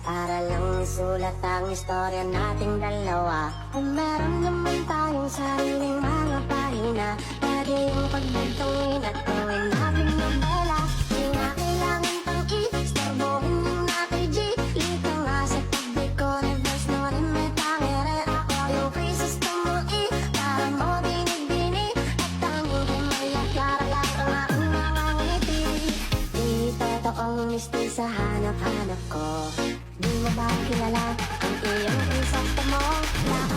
para lang isulat ang istorya nating dalawa. Kung meron naman tayong sariling mga pahina, pwede yung pagbintungin at gawin natin nobela. Di na kailangan pang i-starbohin yung naki-G. Lika nga sa tabi ko, reverse mo rin may tangere. Ako yung crisis tumu'i, para mo binibini. At tanging himay at karalat ang aking mga ngiti. Di totoong misti sa hanap-hanap ko. Di mo ba kilala ang iyong isang mo?